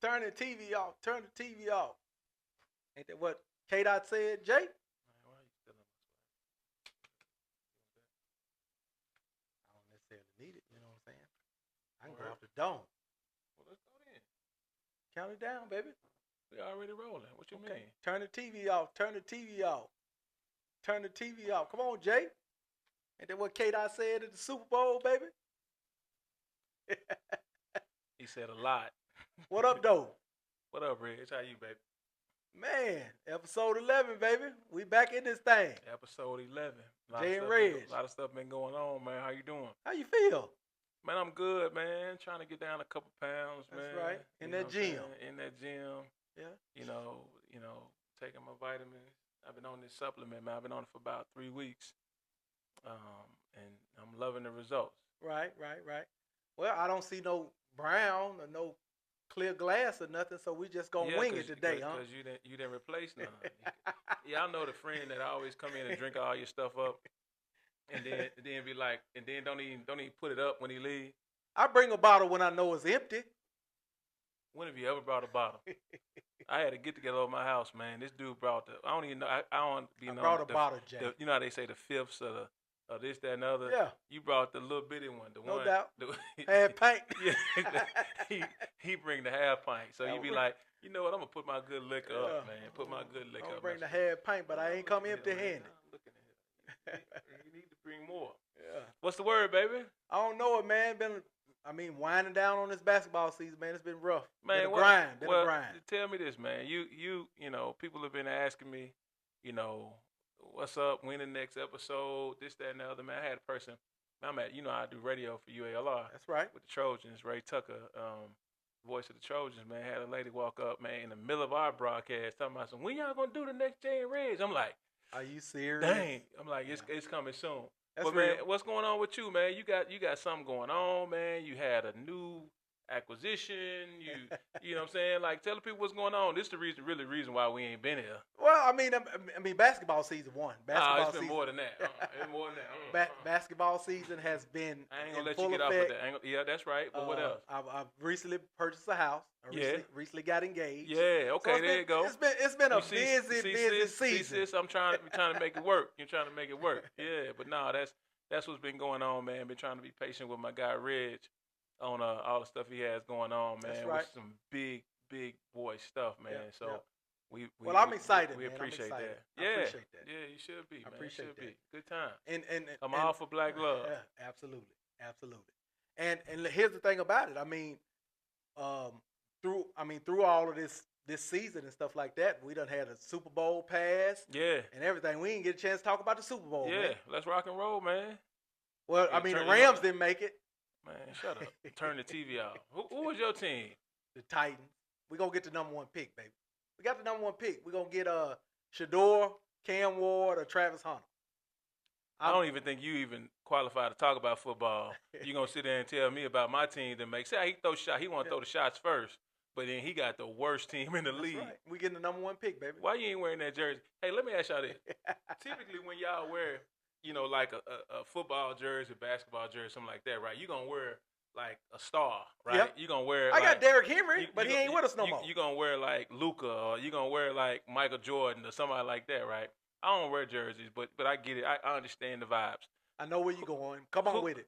Turn the TV off. Turn the TV off. Ain't that what K-Dot said, Jay? Man, why you still on my I don't necessarily need it. You know what I'm saying? I can go Word. off the dome. Well, let's go then. Count it down, baby. We already rolling. What you mean? Turn the TV off. Turn the TV off. Turn the TV off. Come on, Jay. Ain't that what K-Dot said at the Super Bowl, baby? He said a lot. What up, though? What up, Reg? How you, baby? Man, episode 11, baby. We back in this thing. Episode 11. JayNReg. A lot of stuff been going on, man. How you doing? How you feel? Man, I'm good, man. Trying to get down a couple pounds, man. That's right. In You know that what I'm gym. saying? In that gym. Yeah. You know, taking my vitamins. I've been on this supplement, man. I've been on it for about 3 weeks. And I'm loving the results. Right. Well, I don't see no brown or no clear glass or nothing, so we just gonna wing it today, huh? Because you didn't replace none. Yeah, I know the friend that always come in and drink all your stuff up, and then be like, and then don't even put it up when he leave. I bring a bottle when I know it's empty. When have you ever brought a bottle? I had to get together at my house, man. This dude brought the. I don't even know. I don't be I known. brought a bottle, Jay. You know how they say the fifths of this, that, and the other. Yeah. You brought the little bitty one. No one, doubt. Half pint. Yeah. he bring the half pint. So you be like, you know what? I'm gonna put my good liquor up, man. Put my good liquor I'm up. bring the half pint, but I ain't come empty-handed. I'm looking at it. You need to bring more. Yeah. What's the word, baby? I don't know it, man. Winding down on this basketball season, man. It's been rough. Man, been a grind. Tell me this, man. You know, people have been asking me, you know, what's up? When the next episode? This, that, and the other. Man, I had a person. I'm at, I do radio for UALR. That's right. With the Trojans, Ray Tucker, voice of the Trojans, man. Had a lady walk up, man, in the middle of our broadcast, talking about when y'all gonna do the next JayNReg? I'm like, are you serious? Dang. I'm like, it's coming soon. That's but man, what's going on with you, man? You got something going on, man. You had a new acquisition. You know what I'm saying? Like, tell the people what's going on. This is the reason why we ain't been here. Well, basketball season one. It's been more than that. It's more than that. Basketball season has been. I ain't gonna let you get off of that. Yeah, that's right. But what else? I've recently purchased a house. Recently got engaged. Yeah. Okay. So there you go. It's been a busy season. Sis, I'm trying to make it work. You're trying to make it work. Yeah. But no, that's what's been going on, man. Been trying to be patient with my guy Reg on all the stuff he has going on, man. That's right. With some big boy stuff, man. So I'm excited. We appreciate that. I appreciate that. Yeah, you should be, man. I appreciate that. Good time. And I'm all for black love. Yeah, absolutely. And here's the thing about it. Through all of this season and stuff like that, we done had a Super Bowl pass. Yeah. And everything. We didn't get a chance to talk about the Super Bowl. Yeah, man. let's rock and roll, man. Well, the Rams didn't make it. Man, shut up. Turn the TV off. Who was your team? The Titans. We're going to get the number one pick, baby. We got the number one pick. We're going to get Shador, Cam Ward, or Travis Hunter. I don't even think you even qualify to talk about football. You're going to sit there and tell me about my team that makes sense. He throw shot. He want to throw the shots first, but then he got the worst team in the league. Right. We getting the number one pick, baby. Why you ain't wearing that jersey? Hey, let me ask y'all this. Typically when y'all wear, like a football jersey, basketball jersey, something like that, right? You're going to wear like a star, right? Yep. You're going to wear I got Derrick Henry, but he ain't with us no more. You're going to wear like Luka, or you're going to wear like Michael Jordan or somebody like that, right? I don't wear jerseys, but I get it. I understand the vibes. I know where you're going. Come on with it.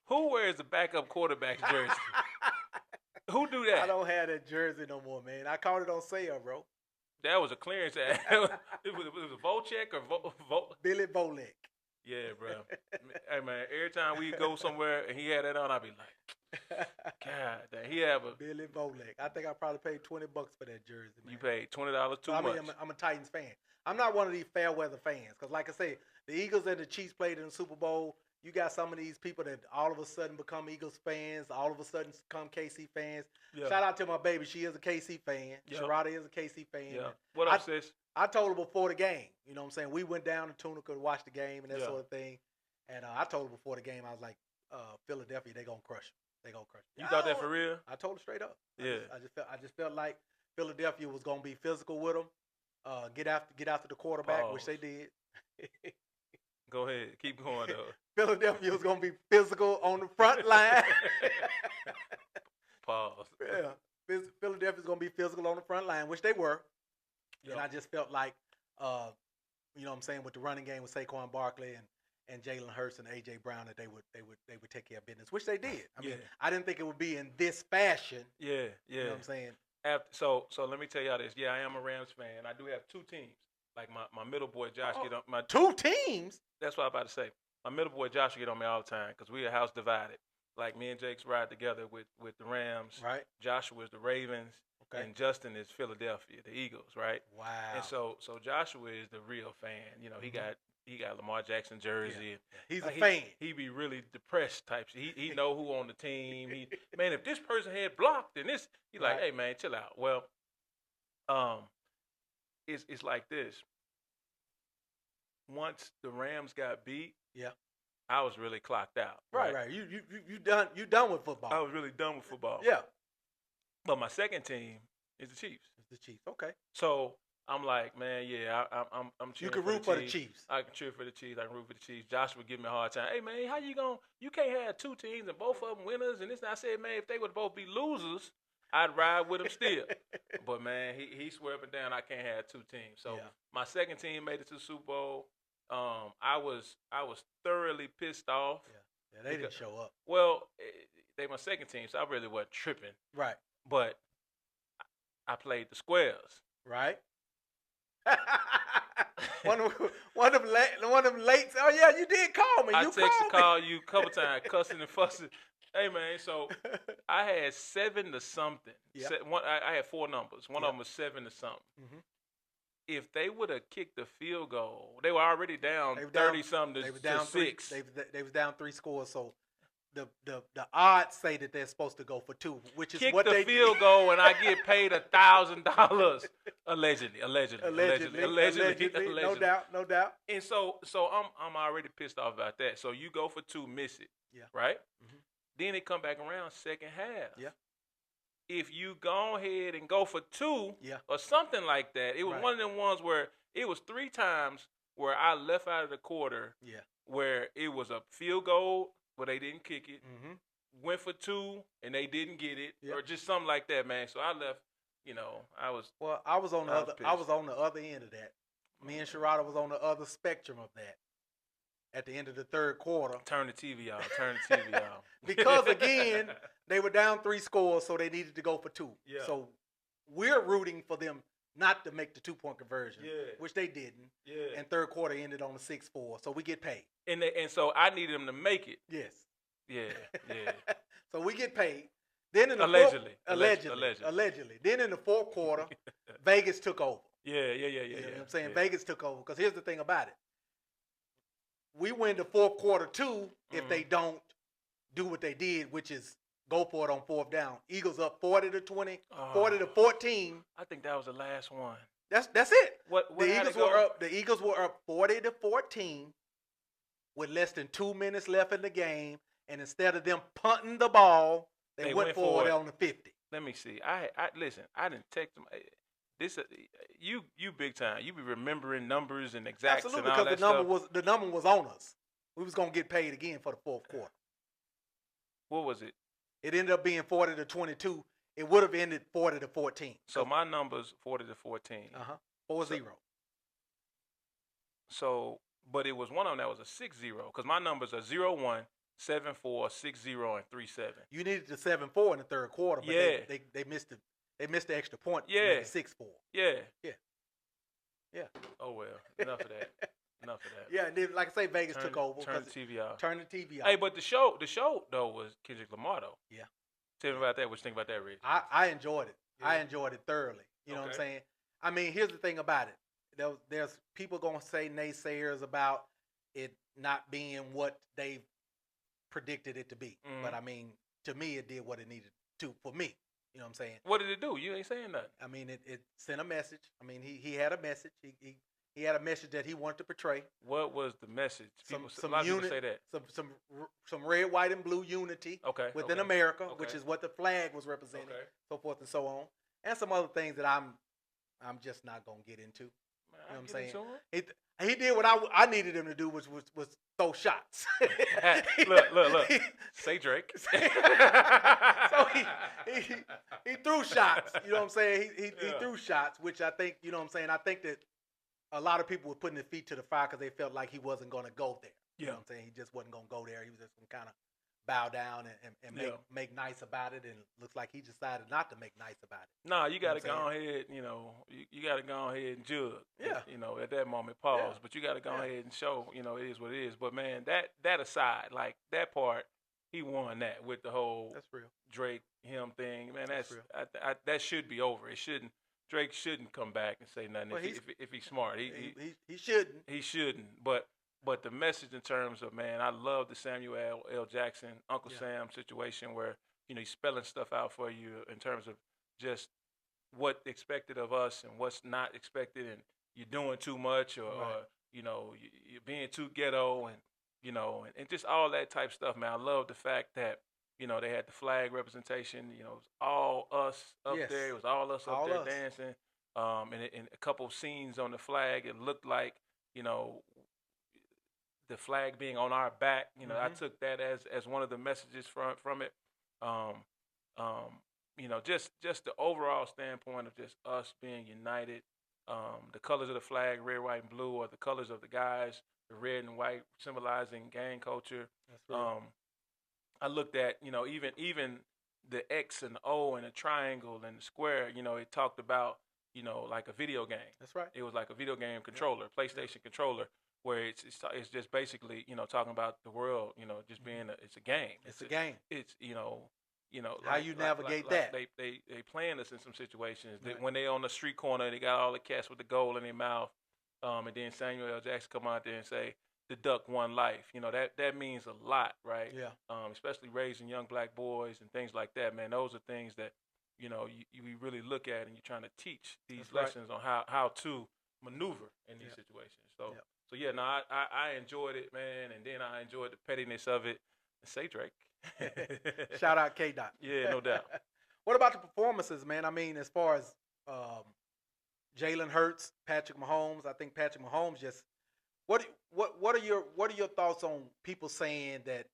Who wears the backup quarterback's jersey? Who do that? I don't have that jersey no more, man. I caught it on sale, bro. That was a clearance ad. it was a Volchek or Billy Volek. Yeah, bro. Hey, man, every time we go somewhere and he had that on, I'd be like, God, he have a Billy Volek. I think I probably paid $20 for that jersey, man. You paid $20 too much. I'm a Titans fan. I'm not one of these fair weather fans because, like I say, the Eagles and the Chiefs played in the Super Bowl. You got some of these people that all of a sudden become Eagles fans, all of a sudden become KC fans. Yeah. Shout out to my baby. She is a KC fan. Yep. Sharada is a KC fan. Yeah. What up, sis? I told her before the game. You know what I'm saying? We went down to Tunica to watch the game and that sort of thing. And I told her before the game, I was like, Philadelphia, they going to crush them. They going to crush them. You thought that for real? I told her straight up. Yeah. I just felt like Philadelphia was going to be physical with them. Get after the quarterback, which they did. Go ahead. Keep going, though. Philadelphia was going to be physical on the front line. Pause. Yeah. Philadelphia's going to be physical on the front line, which they were. Yep. And I just felt like, you know what I'm saying, with the running game with Saquon Barkley and Jalen Hurts and A.J. Brown, that they would take care of business, which they did. I mean, I didn't think it would be in this fashion. Yeah. You know what I'm saying? So let me tell y'all this. Yeah, I am a Rams fan. I do have two teams. Like my middle boy Josh get on my two teams. That's what I'm about to say. My middle boy Josh get on me all the time because we a house divided. Like me and Jake's ride together with the Rams. Right. Joshua is the Ravens. Okay. And Justin is Philadelphia, the Eagles. Right. Wow. And so Joshua is the real fan. You know, he got Lamar Jackson jersey. Yeah. He's a fan. He be really depressed type. He know who on the team. Man, if this person had blocked, then this he like, hey man, chill out. Well, it's like this. Once the Rams got beat, I was really clocked out. Right. You done with football. I was really done with football. Yeah. But my second team is the Chiefs. It's the Chiefs. Okay. So I'm like, man, I'm cheering. You can root for the Chiefs. I can cheer for the Chiefs. I can root for the Chiefs. Josh would give me a hard time. Hey man, how you can't have two teams and both of them winners and this. And I said, man, if they would both be losers, I'd ride with them still. But man, he swear up and down I can't have two teams. So my second team made it to the Super Bowl. I was thoroughly pissed off. Yeah, they didn't show up. Well, they my second team, so I really wasn't tripping. Right. But I played the squares. Right. one of them late. Oh yeah, you did call me. Call you a couple times, cussing and fussing. Hey man, so I had 7 to something. Yeah. I had 4 numbers. One of them was 7 to something. Mm-hmm. If they would have kicked the field goal, they were already down 30-something to 6. They was down 3 scores. So the odds say that they're supposed to go for 2, which is kick what they field goal, and I get paid $1,000 allegedly. No doubt. And so I'm already pissed off about that. So you go for 2, miss it. Yeah. Right. Mm-hmm. Then they come back around second half. Yeah. If you go ahead and go for 2 or something like that, it was one of them ones where it was 3 times where I left out of the quarter where it was a field goal where they didn't kick it, went for 2 and they didn't get it, or just something like that, man. So I left, I was on the other end of that. Me and Sherrod was on the other spectrum of that. At the end of the third quarter. Turn the TV off. Because, again, they were down 3 scores, so they needed to go for 2. Yeah. So we're rooting for them not to make the 2-point conversion, which they didn't. Yeah. And third quarter ended on a 6-4, so we get paid. And so I needed them to make it. Yes. Yeah. So we get paid. Then in the allegedly. Then in the fourth quarter, Vegas took over. Yeah. You know what I'm saying? Vegas took over. Because here's the thing about it. We win the fourth quarter too if they don't do what they did, which is go for it on 4th down. Eagles up 40-20, 40-14. I think that was the last one. That's it. The Eagles were up 40-14 with less than 2 minutes left in the game, and instead of them punting the ball, they went for it on the 50. Let me see. I listen. I didn't text them. This you big time. You be remembering numbers and exacts. Absolutely, and all because the number was on us. We was gonna get paid again for the fourth quarter. What was it? It ended up being 40-22. It would have ended 40-14. So my number's 40-14. 4-0. So, but it was one of them that was a 6-0 because my numbers are 0-1, 7-4, 6-0, and 3-7. You needed the 7-4 in the third quarter, but they missed the. They missed the extra point. 6-4. Yeah. Yeah. Oh well. Enough of that. Yeah, and then, like I say, Vegas took over. Turn the TV off. Hey, but the show though was Kendrick Lamar though. Yeah. Tell me about that. What you think about that, Rich? I enjoyed it. Yeah. I enjoyed it thoroughly. You know what I'm saying? I mean, here's the thing about it. There's people gonna say naysayers about it not being what they predicted it to be. But I mean, to me, it did what it needed to for me. You know what I'm saying? What did it do? You ain't saying nothing. I mean, it sent a message. I mean, he had a message. He had a message that he wanted to portray. What was the message? A lot of people say that. Some red, white, and blue unity within America, which is what the flag was representing, so forth and so on. And some other things that I'm just not gonna get into. You know what I'm saying? He did what I needed him to do, which was throw shots. look. Say Drake. So he threw shots. You know what I'm saying? He threw shots, which I think, you know what I'm saying? I think that a lot of people were putting their feet to the fire because they felt like he wasn't going to go there. You know what I'm saying? He just wasn't going to go there. He was just going to kind of bow down and make nice about it, and it looks like he decided not to make nice about it. Nah, you got to go ahead, you got to go ahead and judge. Yeah. At that moment, pause. But you got to go ahead and show, it is what it is. But, man, that aside, like, that part, he won that with the whole Drake, him thing. Man, that's real. That should be over. Drake shouldn't come back and say nothing if he's smart. He shouldn't. He shouldn't. But the message in terms of, man, I love the Samuel L. Jackson, Uncle Sam situation where, he's spelling stuff out for you in terms of just what expected of us and what's not expected, and you're doing too much or you're being too ghetto and just all that type stuff, man. I love the fact that, they had the flag representation, it was all us up there. It was all us up there dancing. And in a couple of scenes on the flag, it looked like, the flag being on our back, I took that as one of the messages from it. Just the overall standpoint of just us being united. The colors of the flag, red, white, and blue, are the colors of the guys. The red and white symbolizing gang culture. That's right. I looked at, even the X and the O and the triangle and the square, it talked about, like a video game. That's right. It was like a video game controller, PlayStation controller, where it's just basically, talking about the world, just being it's a game. It's a game. It's, how you navigate that. They playing us in some situations. When they on the street corner, they got all the cats with the gold in their mouth. And then Samuel L. Jackson come out there and say, the duck one life. That means a lot, right? Yeah. Especially raising young black boys and things like that, man. Those are things that, you really look at, and you're trying to teach these lessons on how to maneuver in these situations. So, I enjoyed it, man. And then I enjoyed the pettiness of it. Say Drake. Shout out K-Dot. Yeah, no doubt. What about the performances, man? I mean, as far as Jalen Hurts, Patrick Mahomes, I think Patrick Mahomes just what are your thoughts on people saying that,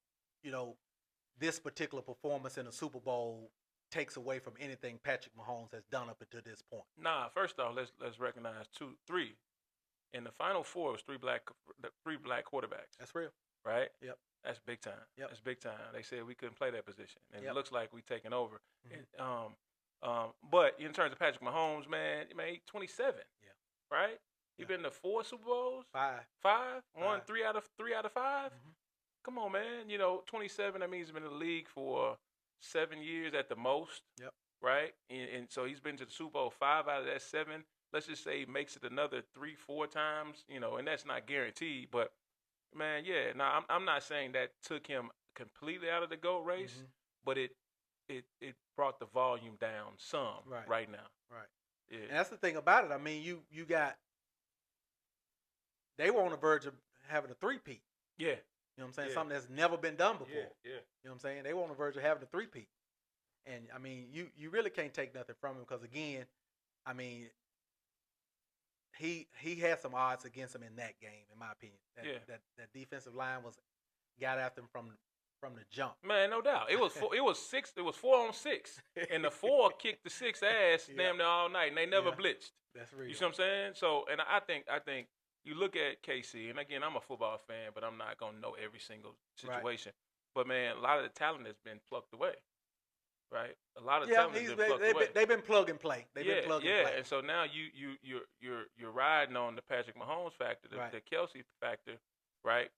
this particular performance in the Super Bowl takes away from anything Patrick Mahomes has done up until this point? Nah, first off, let's recognize three. In the Final Four, it was three black quarterbacks. That's real. Right? Yep. That's big time. Yep. That's big time. They said we couldn't play that position, and it looks like we taking over. Mm-hmm. But in terms of Patrick Mahomes, man, he 27. Yeah. Right? He been to 4 Super Bowls. 5. Won 3 out of 5. Mm-hmm. Come on, man. 27. That means he's been in the league for 7 years at the most. Yep. Right? And so he's been to the Super Bowl 5 out of that 7. Let's just say he makes it another 3-4 times. And that's not guaranteed. But man, yeah. Now I'm not saying that took him completely out of the GOAT race, but it brought the volume down some right now. Right. Yeah. And that's the thing about it. I mean, you got. They were on the verge of having a three-peat. Yeah. You know what I'm saying? Something that's never been done before. Yeah. You know what I'm saying? They were on the verge of having a three-peat. And, I mean, you really can't take nothing from him because, again, I mean, he had some odds against him in that game, in my opinion. That defensive line got after him from the jump. Man, no doubt. It was 4 on 6. And the 4 kicked the 6 ass damn near all night, and they never blitzed. That's real. You see what I'm saying? So, and I think you look at KC, and again, I'm a football fan, but I'm not going to know every single situation. Right. But, man, a lot of the talent has been plucked away, right? A lot of talent has been plucked away. They've been plug and play. They've been plug and play. And so now you're riding on the Patrick Mahomes factor, the Kelsey factor, right?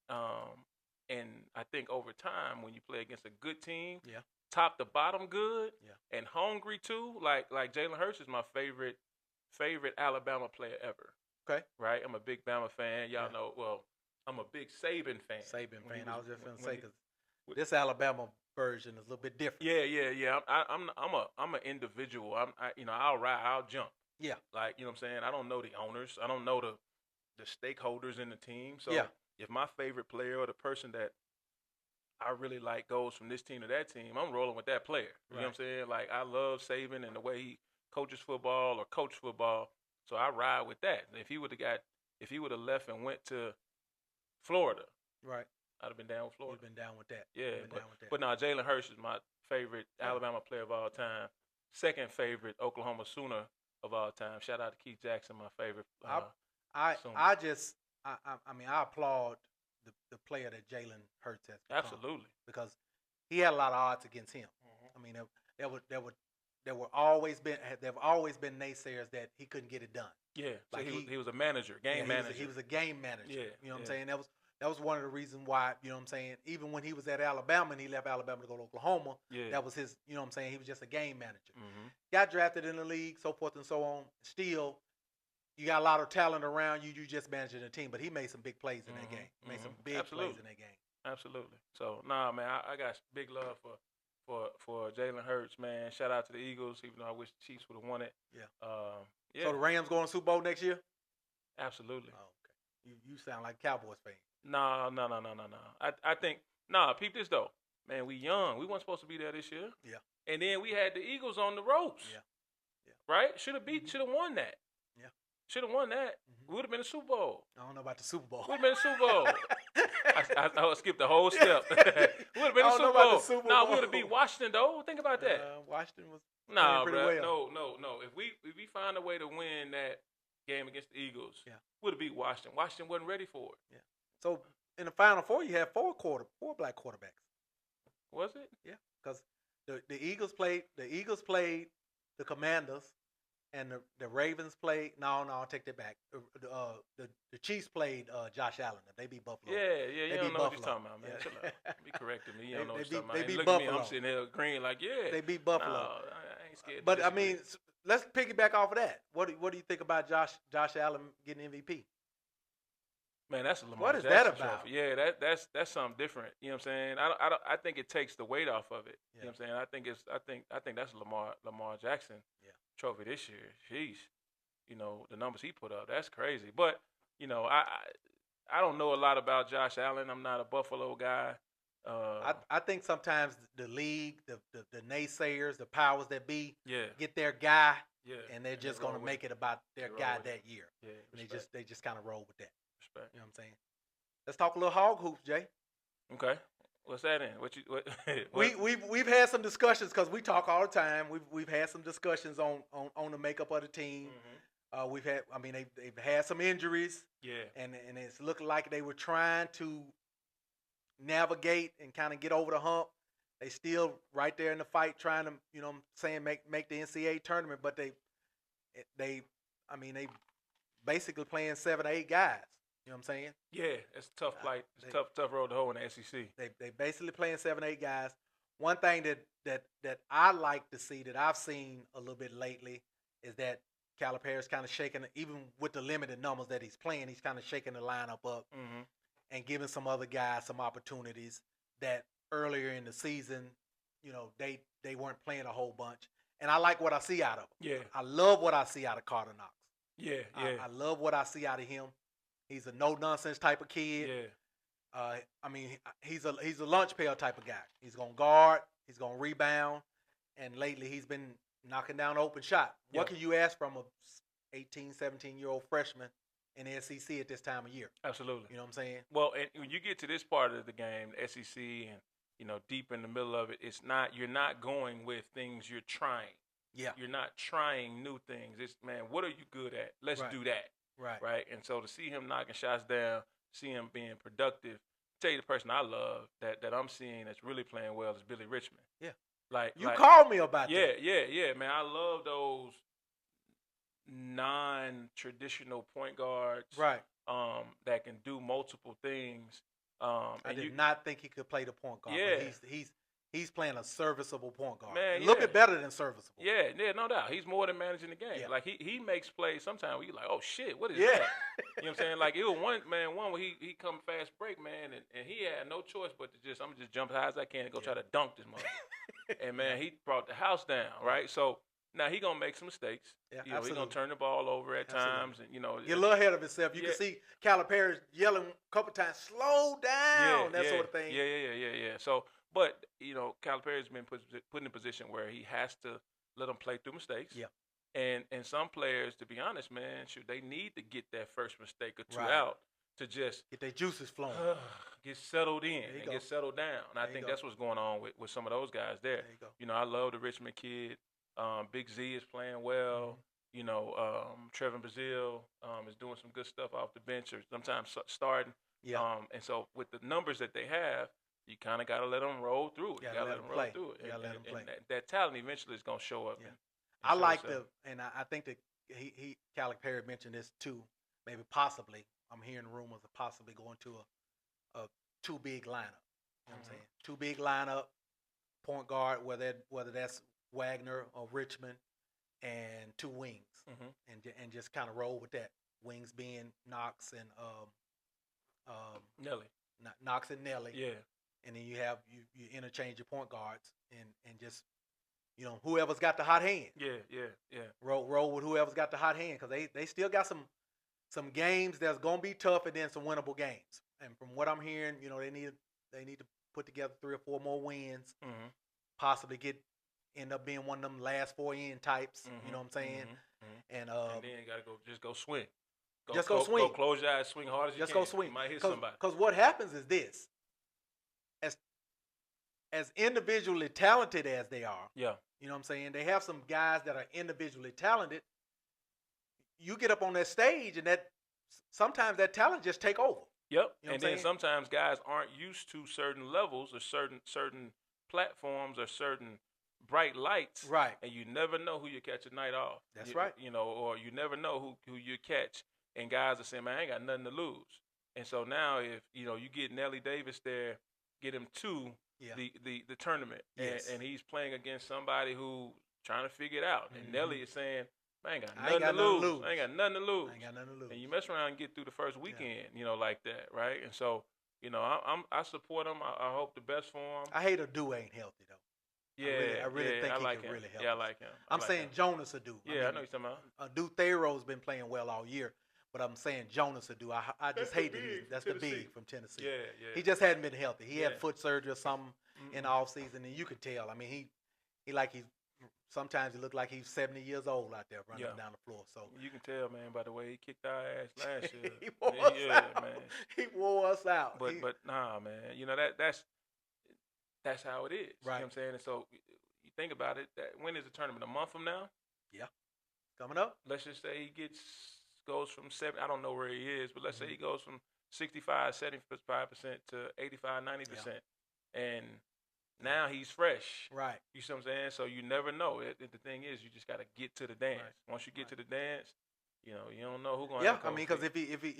And I think over time, when you play against a good team, top to bottom good, and hungry too, like Jalen Hurts is my favorite Alabama player ever. Okay. Right? I'm a big Bama fan. Y'all know, well, I'm a big Saban fan. I was just going to say, because this Alabama version is a little bit different. Yeah. I'm an individual. I'll ride, I'll jump. Yeah. Like, you know what I'm saying? I don't know the owners. I don't know the stakeholders in the team. So if my favorite player or the person that I really like goes from this team to that team, I'm rolling with that player. You know what I'm saying? Like, I love Saban and the way he coaches football or coached football. So I ride with that. If he would have left and went to Florida, right, I'd have been down with Florida. You've been down with that. Yeah, but now Jalen Hurts is my favorite Alabama player of all time. Second favorite Oklahoma Sooner of all time. Shout out to Keith Jackson, my favorite. I mean, I applaud the player that Jalen Hurts has become. Absolutely. Because he had a lot of odds against him. I mean, there were always been naysayers that he couldn't get it done. Yeah, like so he was a manager, game manager. He was a game manager. Yeah, you know what I'm saying? That was one of the reasons why, you know what I'm saying, even when he was at Alabama and he left Alabama to go to Oklahoma, that was his, you know what I'm saying, he was just a game manager. Got drafted in the league, so forth and so on. Still, you got a lot of talent around you. You just managing a team, but he made some big plays in that game. He made some big plays in that game. Absolutely. So, nah, man, I got big love for Jalen Hurts, man. Shout out to the Eagles, even though I wish the Chiefs would have won it. Yeah. So the Rams going to Super Bowl next year? Absolutely. Oh, okay. You sound like a Cowboys fan. No. I think peep this though. Man, we young. We weren't supposed to be there this year. Yeah. And then we had the Eagles on the ropes. Yeah. Right? Should have won that. Yeah. Should have won that. We would have been a Super Bowl. I don't know about the Super Bowl. Would have been a Super Bowl. I skipped the whole step. Would have been a Super Bowl. No, we would have beat Washington though. Think about that. Washington was pretty well. No. If we find a way to win that game against the Eagles, would have beat Washington. Washington wasn't ready for it. Yeah. So in the Final Four, you had four black quarterbacks. Was it? Yeah, because the Eagles played the Commanders, and the Ravens played. No, I'll take that back. The Chiefs played Josh Allen. They beat Buffalo. Yeah. You don't know what you're talking about, man. Chill out. Be correcting me. You don't know what you're talking about. They beat Buffalo. At me, I'm sitting there agreeing like, they beat Buffalo. No, I ain't scared. But I mean, let's piggyback off of that. What do you think about Josh Allen getting MVP? Man, that's a Lamar What is Jackson that about? Trophy. Yeah, that's something different. You know what I'm saying? I think it takes the weight off of it. You know what I'm saying? I think that's Lamar Jackson trophy this year. Jeez. You know, the numbers he put up, that's crazy. But, you know, I don't know a lot about Josh Allen. I'm not a Buffalo guy. I think sometimes the league, the naysayers, the powers that be, get their guy, and they're just going to make it about their guy that year. Yeah, and they just kind of roll with that. Respect. You know what I'm saying? Let's talk a little hog hoops, Jay. Okay. What's that in? We've had some discussions because we talk all the time. We've had some discussions on the makeup of the team. They've had some injuries. Yeah. And it's looking like they were trying to navigate and kind of get over the hump. They still right there in the fight, trying to, you know what I'm saying, make the NCAA tournament, but they basically playing 7 or 8 guys. You know what I'm saying? Yeah, it's a tough fight. It's a tough road to hoe in the SEC. They basically playing 7 or 8 guys. One thing that I like to see, that I've seen a little bit lately, is that Calipari's kind of shaking, even with the limited numbers that he's playing, he's kind of shaking the lineup up and giving some other guys some opportunities that earlier in the season, you know, they weren't playing a whole bunch. And I like what I see out of him. Yeah. I love what I see out of Carter Knox. Yeah. I love what I see out of him. He's a no-nonsense type of kid. Yeah. He's a lunch pail type of guy. He's going to guard. He's going to rebound. And lately he's been knocking down open shot. What can you ask from a 18, 17-year-old freshman in the SEC at this time of year? Absolutely. You know what I'm saying? Well, and when you get to this part of the game, the SEC, and, you know, deep in the middle of it, you're not going with things you're trying. Yeah. You're not trying new things. It's, man, what are you good at? Let's do that. Right. And so to see him knocking shots down, see him being productive. Tell you the person I love that I'm seeing that's really playing well is Billy Richmond. Yeah. You called me about that. Yeah, man. I love those non-traditional point guards. Right. That can do multiple things. I did not think he could play the point guard. Yeah. But he's playing a serviceable point guard. Man, a little bit better than serviceable. Yeah, no doubt. He's more than managing the game. Yeah. Like he makes plays sometimes where you're like, oh shit, what is that? You know what I'm saying? Like it was one where he come fast break, man, and he had no choice but to I'm just jump as high as I can and go try to dunk this mother. And man, he brought the house down, right? So now he gonna make some mistakes. Yeah, you know, he's gonna turn the ball over at times, and you know, get a little ahead of himself. You can see Calipari yelling a couple times, slow down, sort of thing. Yeah. So, but you know, Calipari's been put in a position where he has to let him play through mistakes. Yeah. And some players, to be honest, man, they need to get that first mistake or two out to just get their juices flowing, get settled in and get settled down. And I think that's what's going on with some of those guys there. You know, I love the Richmond kid. Big Z is playing well. You know, Trevin Brazile is doing some good stuff off the bench or sometimes starting. And so with the numbers that they have, you kind of got to let them roll through it. You got to let them roll through it. And that talent eventually is going to show up. Yeah. I like and I think that Calec Perry mentioned this too. Maybe possibly, I'm hearing rumors of possibly going to a two big lineup. You know what I'm saying? Two big lineup, point guard, whether that's Wagner or Richmond, and two wings, and just kind of roll with that. Wings being Knox and Nelly. Knox and Nelly. Yeah. And then you interchange your point guards and just, you know, whoever's got the hot hand. Yeah. Roll with whoever's got the hot hand, because they still got some games that's gonna be tough, and then some winnable games. And from what I'm hearing, you know, they need to put together 3 or 4 more wins, possibly end up being one of them last 4 in types. You know what I'm saying? And then you gotta go swing. Go swing. Go close your eyes, swing hard as you can. Just go swing. You might hit somebody. Because what happens is this: as individually talented as they are, you know what I'm saying, they have some guys that are individually talented. You get up on that stage, and sometimes that talent just take over. Yep. You know and then sometimes guys aren't used to certain levels or certain platforms or certain bright lights. Right. And you never know who you catch a night off. That's right. You know, or you never know who you catch. And guys are saying, man, I ain't got nothing to lose. And so now if, you know, you get Nelly Davis there, get him to the tournament. Yes. And he's playing against somebody who trying to figure it out. And Nelly is saying, I ain't got nothing to lose. I ain't got nothing to lose. And you mess around and get through the first weekend, you know, like that, right? And so, you know, I support him. I hope the best for him. I hate Adu ain't healthy though. Yeah, I really think he like can really help. Yeah, I like him. I'm saying Jonas Adu. Yeah, I know you're talking about. Adu Thero's been playing well all year, but I'm saying Jonas Adu. I just hate that that's the big from Tennessee. Yeah. He just hadn't been healthy. He had foot surgery or something in the off season, and you could tell. I mean, he sometimes he looked like he's 70 years old out there running down the floor. So you can tell, man, by the way he kicked our ass last year. He wore us out. Man. He wore us out. But nah, man. You know that's how it is. Right. You know what I'm saying? And so you think about it. When is the tournament? A month from now? Yeah. Coming up. Let's just say he goes from 7. I don't know where he is, but let's say he goes from 65, 75% to 85, 90%, and now he's fresh. Right. You see what I'm saying? So you never know. The thing is, you just got to get to the dance. Right. Once you get to the dance, you know, you don't know who's going to. Yeah, I mean, because if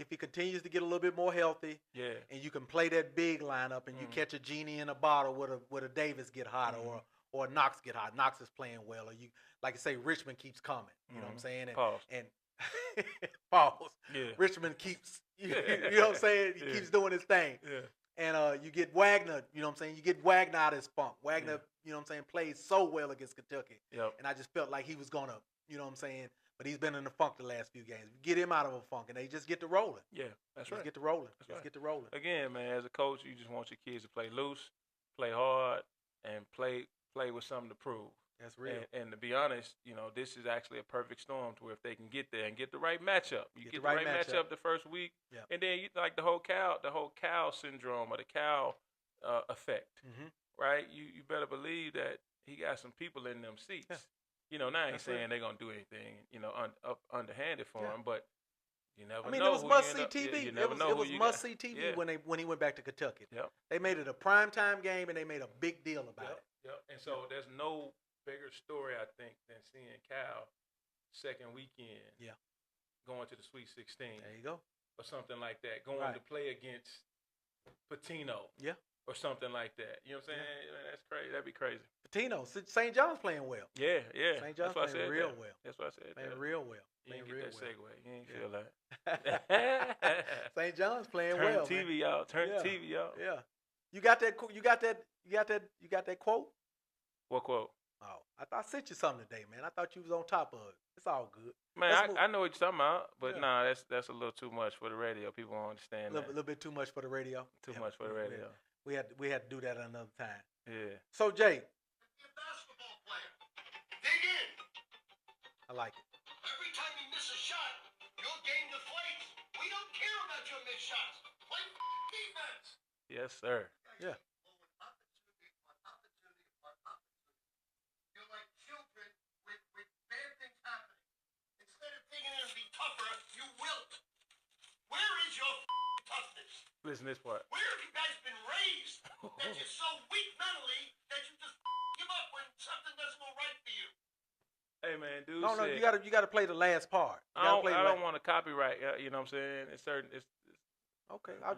he continues to get a little bit more healthy, and you can play that big lineup, and you catch a genie in a bottle with a Davis get hot or a Knox get hot. Knox is playing well, or you like I say, Richmond keeps coming. You know what I'm saying? And, pause. And pause. Yeah. Richmond keeps. You know what I'm saying? He keeps doing his thing. Yeah. And you get Wagner, you know what I'm saying? You get Wagner out of his funk. Wagner, you know what I'm saying, played so well against Kentucky. Yep. And I just felt like he was going to, you know what I'm saying? But he's been in the funk the last few games. Get him out of a funk, and they just get to rolling. Yeah, that's right. Get to rolling. That's get to rolling. Again, man, as a coach, you just want your kids to play loose, play hard, and play with something to prove. That's real. And to be honest, you know, this is actually a perfect storm to where if they can get there and get the right matchup. You get the right matchup the first week, and then you like the whole Cal syndrome or the Cal effect, right? You better believe that he got some people in them seats. Yeah. You know, now I ain't saying they're gonna do anything, you know, underhanded for him, but you never know. I mean, it was must-see TV. It was must-see TV when he went back to Kentucky. Yep. They made it a primetime game, and they made a big deal about it. Yep. And so there's no bigger story, I think, than seeing Cal second weekend going to the Sweet 16. There you go. Or something like that. Going to play against Patino. Yeah. Or something like that. You know what I'm saying? Yeah. Man, that's crazy. That'd be crazy. Patino. St. John's playing well. Yeah. St. John's playing real well. That's what I said. Playing real well. You didn't get that segue. You ain't feel that. St. John's playing well. Turn the TV out. Turn the TV out. Yeah. You got that quote? What quote? Oh, I sent you something today, man. I thought you was on top of it. It's all good. Man, I know what you're talking about, but nah, that's a little too much for the radio. People won't understand that. A little bit too much for the radio. Too much for the radio. We had to do that another time. Yeah. So Jay. Basketball player. Dig in. I like it. Every time you miss a shot, your game deflates. We don't care about your missed shots. Play defense. Yes, sir. Yeah. You're like children with bad things happening. Instead of thinking it'll be tougher, you wilt. Where is your toughness? Listen to this part. Where have you guys been raised that you're so weak mentally that you just give up when something doesn't go right for you? Hey man, dude. No, you gotta play the last part. I don't want to copyright. You know what I'm saying? It's certain. It's okay. I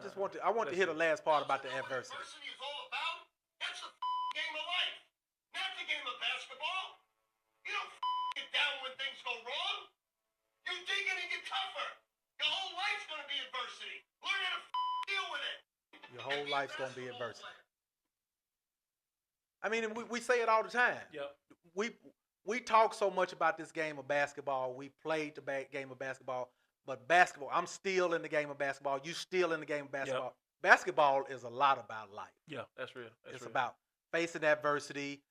want to hear the last part about the adversity. Adversity is all about. That's the game of life, not the game of basketball. You don't get down when things go wrong. You dig in and get tougher. Your whole life's gonna be adversity. Learn how to deal with it. Your whole life's gonna be adversity. I mean, we say it all the time. Yep. We talk so much about this game of basketball. We played the game of basketball, but basketball, I'm still in the game of basketball. You still in the game of basketball. Yep. Basketball is a lot about life. Yeah, that's real. It's about facing adversity,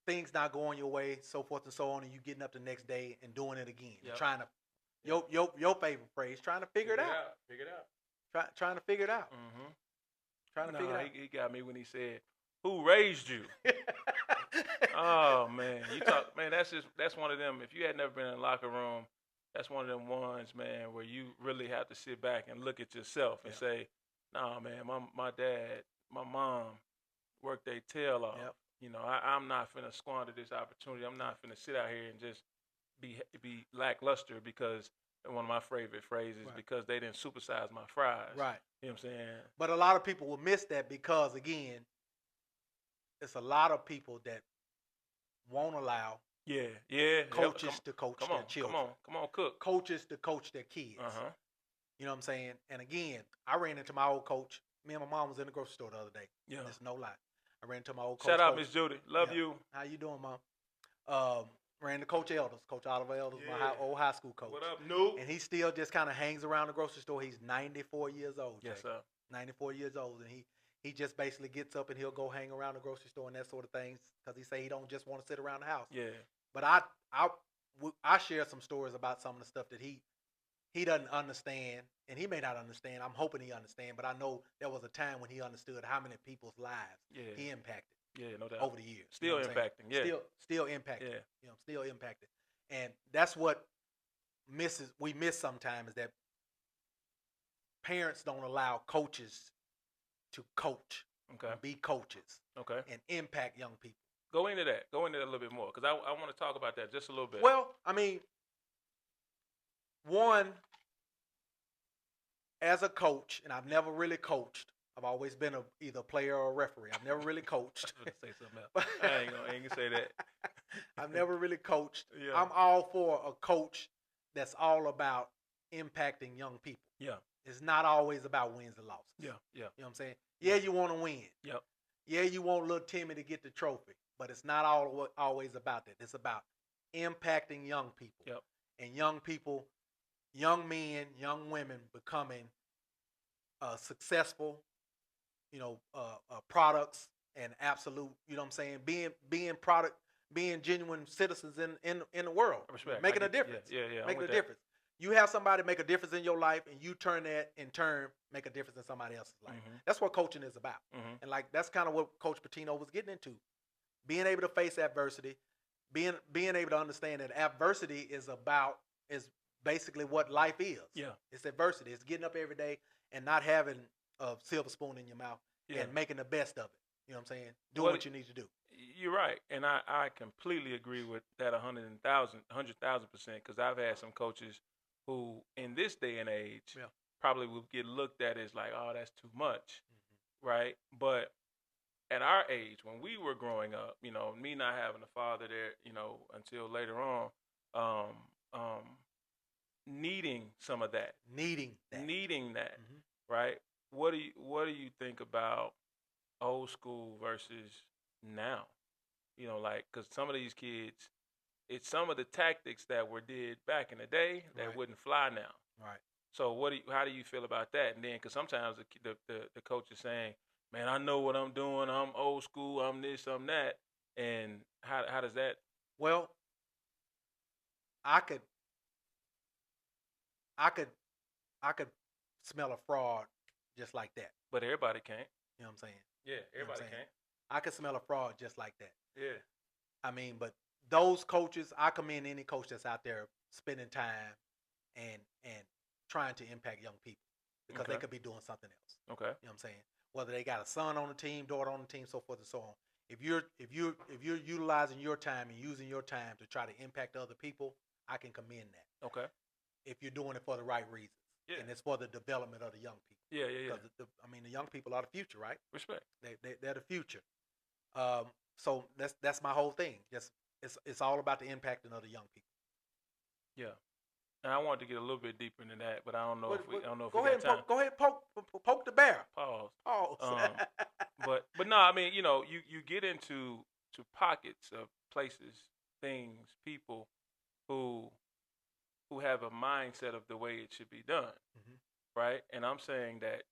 things not going your way, so forth and so on, and you getting up the next day and doing it again. Yep. Trying to, your favorite phrase, trying to figure it out. Figure it out. Trying to figure it out. Mm-hmm. Trying to figure it out. He got me when he said, "Who raised you?" Oh man, that's one of them. If you had never been in a locker room, that's one of them ones, man, where you really have to sit back and look at yourself and say, "Nah, man, my dad, my mom worked their tail off. Yep. You know, I'm not finna squander this opportunity. I'm not finna sit out here and just be lackluster because." One of my favorite phrases, because they didn't supersize my fries. Right. You know what I'm saying? But a lot of people will miss that because, again, it's a lot of people that won't allow coaches to coach their children. Come on, cook. Coaches to coach their kids. Uh-huh. You know what I'm saying? And again, I ran into my old coach. Me and my mom was in the grocery store the other day. Yeah. There's no lie. I ran into my old coach. Shout out, Miss Judy. Love you. How you doing, Mom? Ran to Coach Elders. Coach Oliver Elders, my old high school coach. What up, Noob? And he still just kind of hangs around the grocery store. He's 94 years old. Yes, sir. 94 years old. And he just basically gets up and he'll go hang around the grocery store and that sort of things because he say he don't just want to sit around the house. Yeah. But I share some stories about some of the stuff that he doesn't understand, and he may not understand. I'm hoping he understands, but I know there was a time when he understood how many people's lives he impacted. Yeah, no doubt. Over the years. Still impacting. Yeah. Still impacting. Yeah. You know, still impacted. And that's what we miss sometimes, is that parents don't allow coaches to coach. Okay. Be coaches. Okay. And impact young people. Go into that a little bit more, because I want to talk about that just a little bit. Well, I mean, one, as a coach, and I've never really coached. I've always been either a player or a referee. I've never really coached. I was gonna say something else. I ain't gonna say that. I've never really coached. Yeah. I'm all for a coach that's all about impacting young people. Yeah. It's not always about wins and losses. Yeah. Yeah. You know what I'm saying? Yeah, you want to win. Yep. Yeah, you want little Timmy to get the trophy, but it's not always about that. It's about impacting young people. Yep. And young people, young men, young women becoming successful, products and absolute, you know what I'm saying, being genuine citizens in the world. Respect. Making a difference. Yeah. Making a difference. You have somebody make a difference in your life, and you turn that in turn make a difference in somebody else's life. Mm-hmm. That's what coaching is about. Mm-hmm. And that's kind of what Coach Pitino was getting into. Being able to face adversity, being able to understand that adversity is basically what life is. Yeah. It's adversity. It's getting up every day and not having a silver spoon in your mouth and making the best of it. You know what I'm saying? Doing what you need to do. You're right. And I completely agree with that 100,000%, because I've had some coaches who, in this day and age, probably would get looked at as like, oh, that's too much, right? But at our age, when we were growing up, me not having a father there, until later on, needing some of that. Needing that, right? What do you think about old school versus now? Because some of these kids, it's some of the tactics that were did back in the day that wouldn't fly now. Right. So how do you feel about that? And then, because sometimes the coach is saying, man, I know what I'm doing. I'm old school. I'm this, I'm that. And how does that? Well, I could smell a fraud just like that. But everybody can't. You know what I'm saying? Yeah, everybody can't. I could smell a fraud just like that. Yeah. I mean, but those coaches, I commend any coach that's out there spending time and trying to impact young people because they could be doing something else. Okay. You know what I'm saying? Whether they got a son on the team, daughter on the team, so forth and so on. If you're utilizing your time and using your time to try to impact other people, I can commend that. Okay. If you're doing it for the right reasons. Yeah. And it's for the development of the young people. Yeah. Because the young people are the future, right? Respect. They're the future. So that's my whole thing. Just it's all about the impacting of the young people. Yeah. And I wanted to get a little bit deeper into that, but I don't know if we got time. Go ahead, poke the bear. Pause. But no, I mean, you get into pockets of places, things, people who have a mindset of the way it should be done, right? And I'm saying that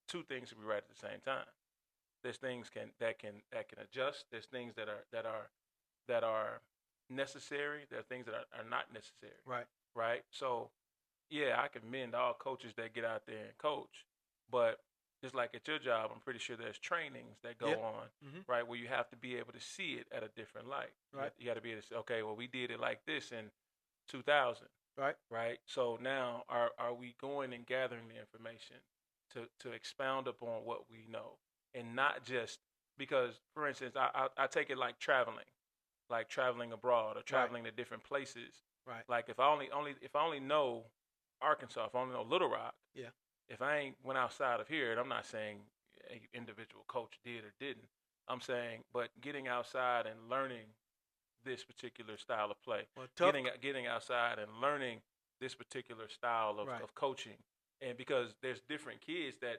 two things should be right at the same time. There's things that can adjust. There's things that are necessary. There are things that are not necessary. Right. Right. So, yeah, I commend all coaches that get out there and coach, but just like at your job, I'm pretty sure there's trainings that go on, right, where you have to be able to see it at a different light. Right. You got to be able to say, okay, well, we did it like this in 2000. Right. Right. So now, are we going and gathering the information to expound upon what we know, and not just because, for instance, I take it like traveling abroad or traveling to different places. Right. Like if I only know Arkansas, if I only know Little Rock. Yeah. If I ain't went outside of here, and I'm not saying an individual coach did or didn't. I'm saying, but getting outside and learning this particular style of play, getting outside and learning this particular style of coaching, and because there's different kids that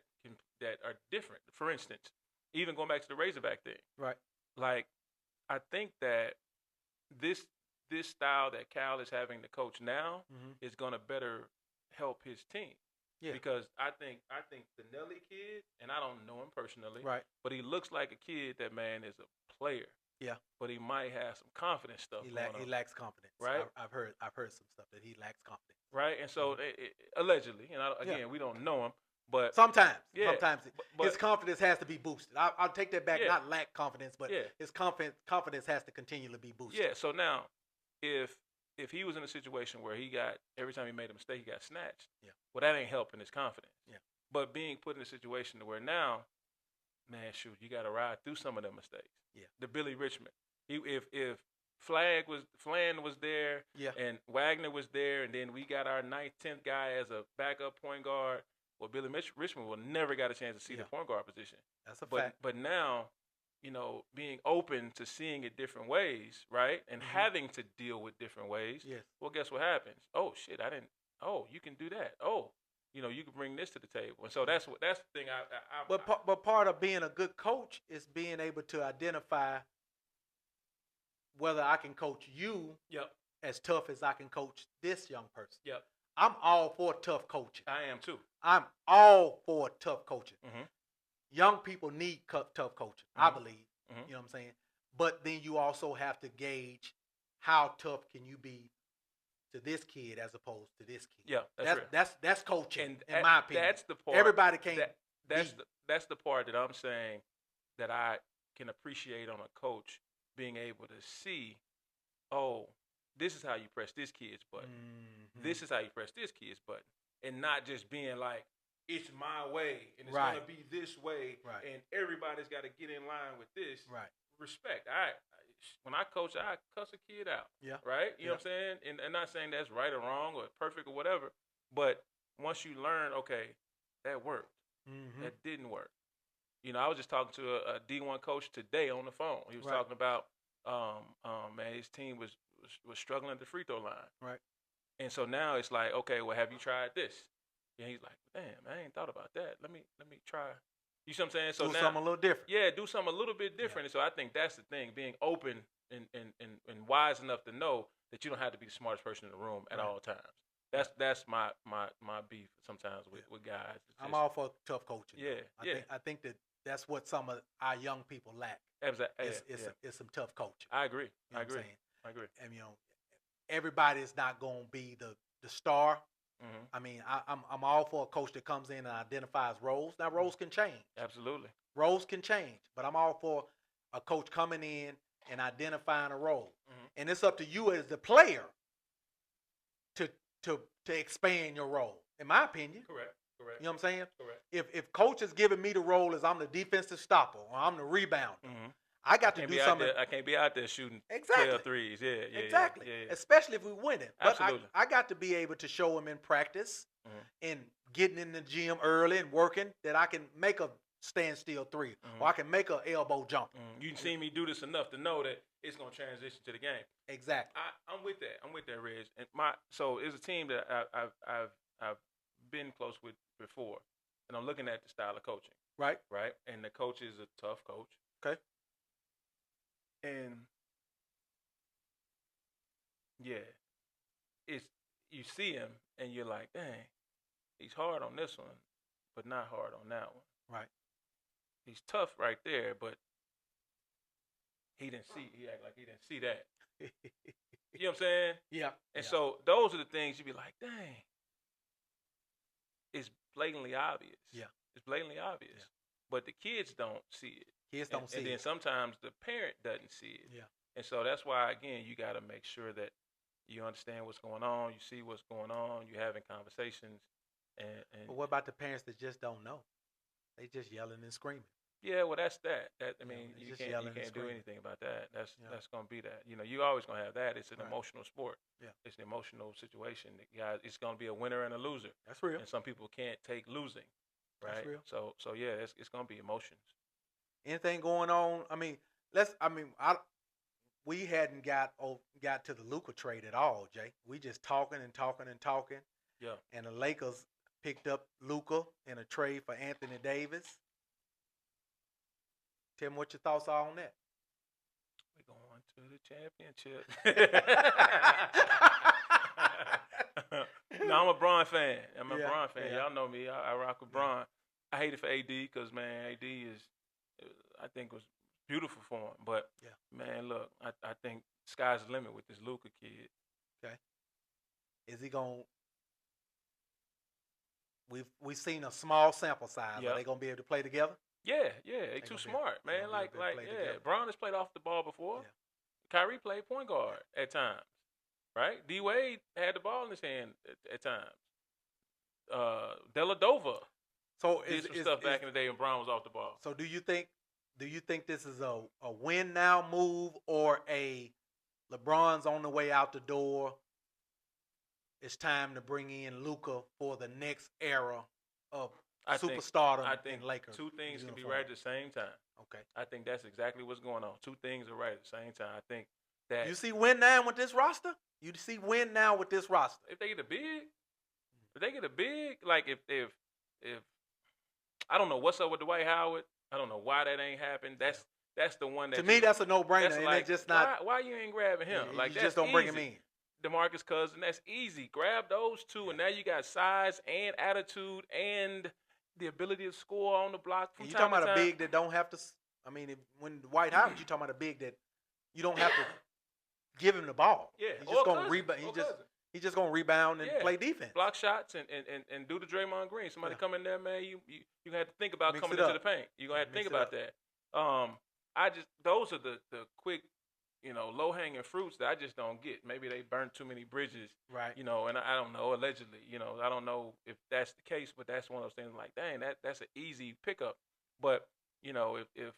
are different. For instance, even going back to the Razorback thing, right? Like, I think that this style that Cal is having to coach now is going to better help his team. Yeah. Because I think the Nelly kid, and I don't know him personally, right? But he looks like a kid that, man, is a player. Yeah. But he might have some confidence stuff. He lacks confidence. Right. I've heard some stuff that he lacks confidence. Right. And so allegedly, and we don't know him, but sometimes his confidence has to be boosted. I'll take that back. Not lack confidence, but his confidence has to continually be boosted. Yeah. So now, if he was in a situation where he got, every time he made a mistake, he got snatched. Yeah. Well, that ain't helping his confidence. Yeah. But being put in a situation where now, man, shoot, you got to ride through some of them mistakes. Yeah. The Billy Richmond. If Flan was there, and Wagner was there, and then we got our 9th, 10th guy as a backup point guard, well, Billy Richmond will never got a chance to see the point guard position. That's a fact. But now, being open to seeing it different ways, right? And having to deal with different ways. Yes. Well, guess what happens? Oh, shit, I didn't. Oh, you can do that. Oh, you can bring this to the table. And so that's the thing. But part of being a good coach is being able to identify whether I can coach you as tough as I can coach this young person. Yep. I'm all for tough coaching. I am too. I'm all for tough coaching. Young people need tough coaching, I believe. You know what I'm saying? But then you also have to gauge how tough can you be to this kid as opposed to this kid. Yeah, that's coaching, and in my opinion. That's the part. Everybody can't. That's the part that I'm saying that I can appreciate on a coach being able to see, oh, this is how you press this kid's button. This is how you press this kid's button, and not just being like, it's my way, and it's going to be this way, and everybody's got to get in line with this. Right. Respect. When I coach, I cuss a kid out. Yeah. Right? You know what I'm saying? And not saying that's right or wrong or perfect or whatever, but once you learn, okay, that worked. That didn't work. I was just talking to a D1 coach today on the phone. He was talking about, man, his team was struggling at the free throw line. Right. And so now it's like, okay, well, have you tried this? And he's like, damn, I ain't thought about that. Let me try. You see what I'm saying? So do something a little different. Yeah, do something a little bit different. Yeah. And so I think that's the thing, being open and wise enough to know that you don't have to be the smartest person in the room at all times. That's my beef sometimes with guys. I'm all for tough coaching. Yeah, I think that's what some of our young people lack. It's some tough coaching. I agree. You know I agree. And everybody is not going to be the star. Mm-hmm. I mean, I'm all for a coach that comes in and identifies roles. Now, roles can change. Absolutely. Roles can change, but I'm all for a coach coming in and identifying a role. Mm-hmm. And it's up to you as the player to expand your role, in my opinion. Correct. You know what I'm saying? Correct. If coach is giving me the role as I'm the defensive stopper or I'm the rebounder, mm-hmm. I got to do something. I can't be out there shooting 12 threes. Yeah. Exactly. Yeah. Especially if we win it. But Absolutely. I got to be able to show him in practice and getting in the gym early and working that I can make a standstill three or I can make an elbow jump. You can see me do this enough to know that it's going to transition to the game. Exactly. I'm with that, Reg. And so it's a team that I've been close with before, and I'm looking at the style of coaching. Right. And the coach is a tough coach. Okay. And yeah, it's you see him and you're like, dang, he's hard on this one, but not hard on that one. Right. He's tough right there, but he act like he didn't see that. You know what I'm saying? Yeah. And so those are the things you be like, dang, it's blatantly obvious. Yeah. It's blatantly obvious. Yeah. But the kids don't see it. Kids don't see it. And then sometimes the parent doesn't see it. Yeah. And so that's why, again, you got to make sure that you understand what's going on, you see what's going on, you're having conversations. But what about the parents that just don't know? They just yelling and screaming. Yeah, well, that's that. I mean, you can't do anything about that. That's going to be that. You know, you're always going to have that. It's an emotional sport. Yeah. It's an emotional situation. It's going to be a winner and a loser. That's real. And some people can't take losing, right? That's real. So yeah, it's going to be emotions. Anything going on? I mean, we hadn't got to the Luka trade at all, Jay. We just talking and talking and talking. Yeah. And the Lakers picked up Luka in a trade for Anthony Davis. Tell me what your thoughts are on that. We're going to the championship. No, I'm a Bron fan. Bron fan. Yeah. Y'all know me. I rock with Bron. I hate it for AD because, man, AD I think was beautiful for him. But, man, look, I think sky's the limit with this Luka kid. Okay. Is he going to – we've seen a small sample size. Yep. Are they going to be able to play together? Yeah, they too smart, man. Bron has played off the ball before. Yeah. Kyrie played point guard at times, right? D Wade had the ball in his hand at times. Deladova did some stuff back in the day when Bron was off the ball. So do you think this is a win now move or a LeBron's on the way out the door? It's time to bring in Luka for the next era of superstardom in Lakers. Two things can be right at the same time. Okay. I think that's exactly what's going on. Two things are right at the same time. I think that you see win now with this roster? You see win now with this roster. If they get a big, like if I don't know what's up with Dwight Howard. I don't know why that ain't happened. That's the one that to me that's a no-brainer. And like, it's just not why you ain't grabbing him? You like just don't bring him in. DeMarcus Cousins, that's easy. Grab those two, and now you got size and attitude and the ability to score on the block from time to time. You talking about a big that don't have to – I mean, when Dwight Howard, you talking about a big that you don't have to give him the ball. Yeah. He's just going to rebound. He's just going to rebound and play defense. Block shots and do the Draymond Green. Somebody come in there, man, you going to have to think about coming into the paint. You're going to have to think about that. Those are the quick – low-hanging fruits that I just don't get. Maybe they burned too many bridges, right? And I don't know, allegedly, I don't know if that's the case, but that's one of those things like, dang, that's an easy pickup. But, if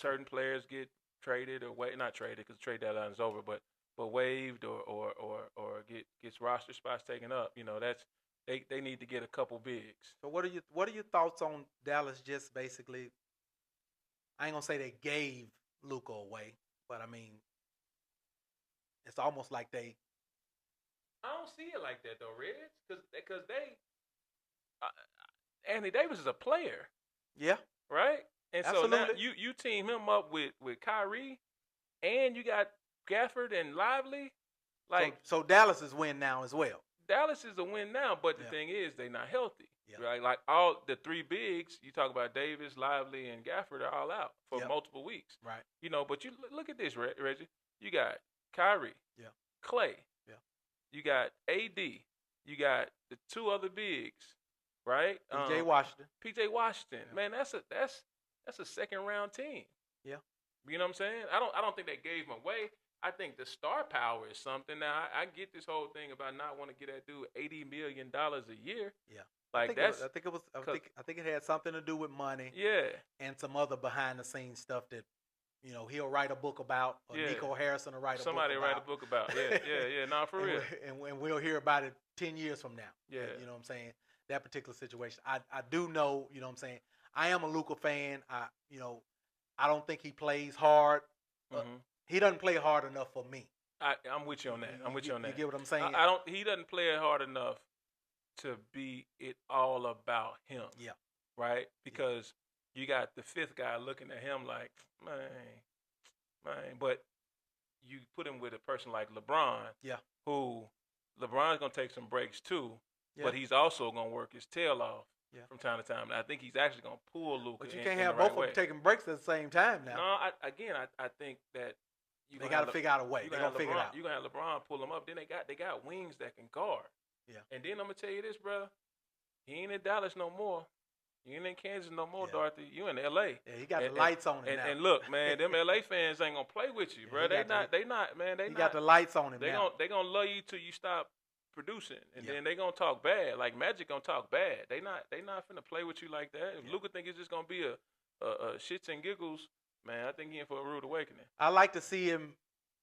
certain players get traded or not traded because the trade deadline is over, but waived or gets roster spots taken up, that's they need to get a couple bigs. So what are your thoughts on Dallas just basically, I ain't going to say they gave Luka away, but I mean, it's almost like I don't see it like that though, Reg, because Anthony Davis is a player. Yeah. Right. And absolutely. So now you team him up with Kyrie, and you got Gafford and Lively. So Dallas is win now as well. Dallas is a win now, but the thing is they're not healthy. Yeah. Right, like all the three bigs, you talk about Davis, Lively, and Gafford are all out for multiple weeks. Right. But you look at this, Reggie. You got Kyrie. Yeah. Clay. Yeah. You got AD. You got the two other bigs, right? PJ Washington. PJ Washington. Yeah. Man, that's a second round team. Yeah. You know what I'm saying? I don't think they gave him away. I think the star power is something. Now I get this whole thing about not wanting to get that dude $80 million a year. Yeah. Like I think it had something to do with money. Yeah. And some other behind the scenes stuff that, he'll write a book about, or Nico Harrison will write a book about. Somebody write a book about. Yeah. Nah, for real. And we'll hear about it 10 years from now. Yeah. You know what I'm saying? That particular situation. I do know, you know what I'm saying? I am a Luka fan. I don't think he plays hard. Mm-hmm. He doesn't play hard enough for me. I'm with you on that. You get what I'm saying? He doesn't play it hard enough to be it all about him. Yeah. Right? Because you got the fifth guy looking at him like, man. But you put him with a person like LeBron. Yeah. Who LeBron's gonna take some breaks too. Yeah. But he's also gonna work his tail off. Yeah. From time to time. And I think he's actually going to pull Luka. But you can't have both of them taking breaks at the same time now. No, I think that they got to figure out a way. They're going to figure it out. You're going to have LeBron pull them up. Then they got wings that can guard. Yeah. And then I'm going to tell you this, bro. He ain't in Dallas no more. You ain't in Kansas no more, Dorothy. You in L.A. Yeah, he got the lights on him now. And look, man, them L.A. fans ain't going to play with you, bro. They not, man. He got the lights on him now. They going to love you till you stop producing, and then they gonna talk bad. Like Magic gonna talk bad. They not finna play with you like that. If Luka think it's just gonna be a shits and giggles, man, I think he in for a rude awakening. I like to see him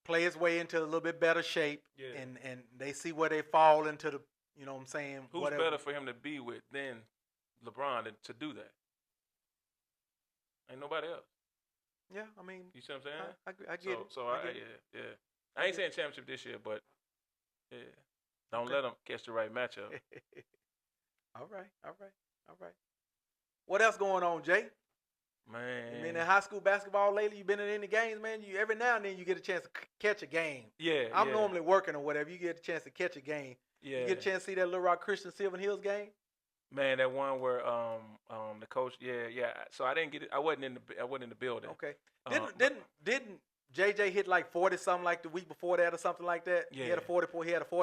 play his way into a little bit better shape, and they see where they fall into the. You know what I'm saying? Who's better for him to be with than LeBron to do that? Ain't nobody else. Yeah, I mean, you see what I'm saying? I get it. So I ain't saying championship this year, but yeah. Don't let them catch the right matchup. All right. What else going on, Jay? Man. You been in high school basketball lately? You been in any games, man? You every now and then you get a chance to catch a game. Yeah. I'm normally working or whatever. You get a chance to catch a game. Yeah. You get a chance to see that Little Rock Christian Silver Hills game? Man, that one where the coach, yeah. So I didn't get it. I wasn't in the building. Okay. Didn't JJ hit like 40 something like the week before that or something like that? Yeah. He had a 40